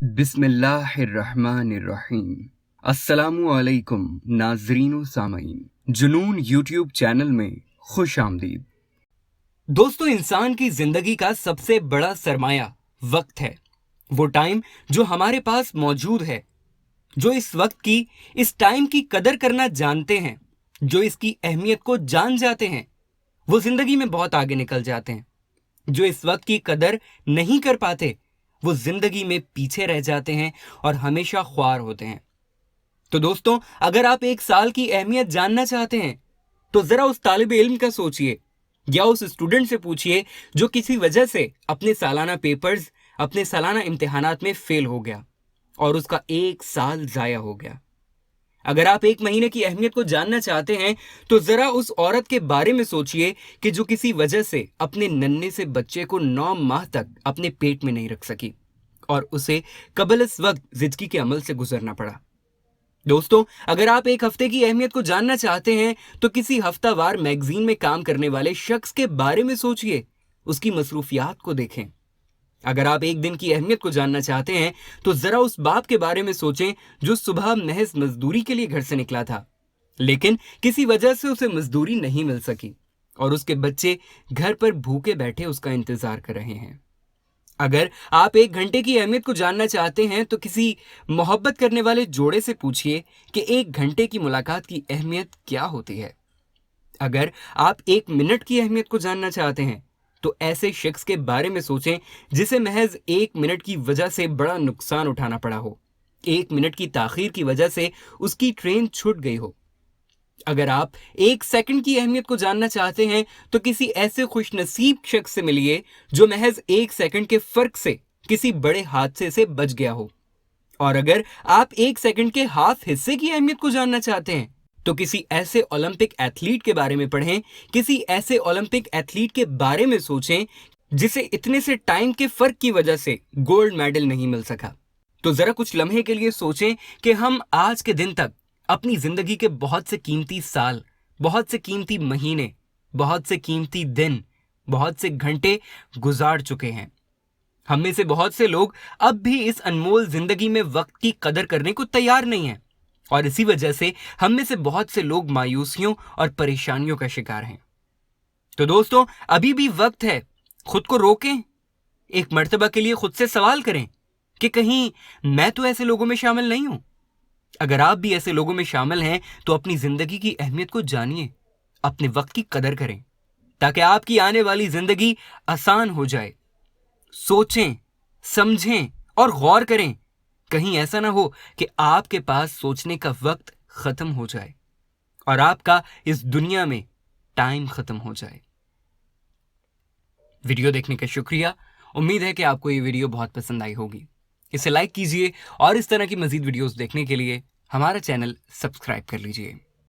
बिस्मिल्लाहिर्रहमानिर्रहीम। अस्सलामुअलैकुम नाज़रीन व सामईन, जुनून यूट्यूब चैनल में खुश आमदीद। दोस्तों, इंसान की जिंदगी का सबसे बड़ा सरमाया वक्त है। वो टाइम जो हमारे पास मौजूद है, जो इस टाइम की कदर करना जानते हैं, जो इसकी अहमियत को जान जाते हैं, वो जिंदगी में बहुत आगे निकल जाते हैं। जो इस वक्त की कदर नहीं कर पाते, वो जिंदगी में पीछे रह जाते हैं और हमेशा ख्वार होते हैं। तो दोस्तों, अगर आप एक साल की अहमियत जानना चाहते हैं तो जरा उस तालिब इल्म का सोचिए या उस स्टूडेंट से पूछिए जो किसी वजह से अपने सालाना पेपर्स, अपने सालाना इम्तिहानात में फेल हो गया और उसका एक साल जाया हो गया। अगर आप एक महीने की अहमियत को जानना चाहते हैं तो जरा उस औरत के बारे में सोचिए कि जो किसी वजह से अपने नन्हे से बच्चे को 9 माह तक अपने पेट में नहीं रख सकी और उसे कबल इस वक्त ज़िंदगी के अमल से गुजरना पड़ा। दोस्तों, अगर आप एक हफ्ते की अहमियत को जानना चाहते हैं तो किसी हफ्तावार मैगजीन में काम करने वाले शख्स के बारे में सोचिए, उसकी मसरूफियात को देखें। अगर आप एक दिन की अहमियत को जानना चाहते हैं तो जरा उस बाप के बारे में सोचें जो सुबह महज मजदूरी के लिए घर से निकला था, लेकिन किसी वजह से उसे मजदूरी नहीं मिल सकी और उसके बच्चे घर पर भूखे बैठे उसका इंतजार कर रहे हैं। अगर आप 1 घंटे की अहमियत को जानना चाहते हैं तो किसी मोहब्बत करने वाले जोड़े से पूछिए कि 1 घंटे की मुलाकात की अहमियत क्या होती है। अगर आप 1 मिनट की अहमियत को जानना चाहते हैं तो ऐसे शख्स के बारे में सोचें जिसे महज 1 मिनट की वजह से बड़ा नुकसान उठाना पड़ा हो, 1 मिनट की ताखीर की वजह से उसकी ट्रेन छूट गई हो। अगर आप 1 सेकंड की अहमियत को जानना चाहते हैं तो किसी ऐसे खुशनसीब शख्स से मिलिए जो महज 1 सेकंड के फर्क से किसी बड़े हादसे से बच गया हो। और अगर आप 1 सेकंड के हाफ हिस्से की अहमियत को जानना चाहते हैं तो किसी ऐसे ओलंपिक एथलीट के बारे में पढ़ें, किसी ऐसे ओलंपिक एथलीट के बारे में सोचें जिसे इतने से टाइम के फर्क की वजह से गोल्ड मेडल नहीं मिल सका। तो जरा कुछ लम्हे के लिए सोचें कि हम आज के दिन तक अपनी जिंदगी के बहुत से कीमती साल, बहुत से कीमती महीने, बहुत से कीमती दिन, बहुत से घंटे गुजार चुके हैं। हम में से बहुत से लोग अब भी इस अनमोल जिंदगी में वक्त की कदर करने को तैयार नहीं हैं और इसी वजह से हम में से बहुत से लोग मायूसियों और परेशानियों का शिकार हैं। तो दोस्तों, अभी भी वक्त है, खुद को रोकें, एक मर्तबा के लिए खुद से सवाल करें कि कहीं मैं तो ऐसे लोगों में शामिल नहीं हूं। अगर आप भी ऐसे लोगों में शामिल हैं तो अपनी जिंदगी की अहमियत को जानिए, अपने वक्त की कदर करें ताकि आपकी आने वाली जिंदगी आसान हो जाए। सोचें, समझें और गौर करें, कहीं ऐसा ना हो कि आपके पास सोचने का वक्त खत्म हो जाए और आपका इस दुनिया में टाइम खत्म हो जाए। वीडियो देखने का शुक्रिया। उम्मीद है कि आपको ये वीडियो बहुत पसंद आई होगी। इसे लाइक कीजिए और इस तरह की मजीद वीडियोस देखने के लिए हमारा चैनल सब्सक्राइब कर लीजिए।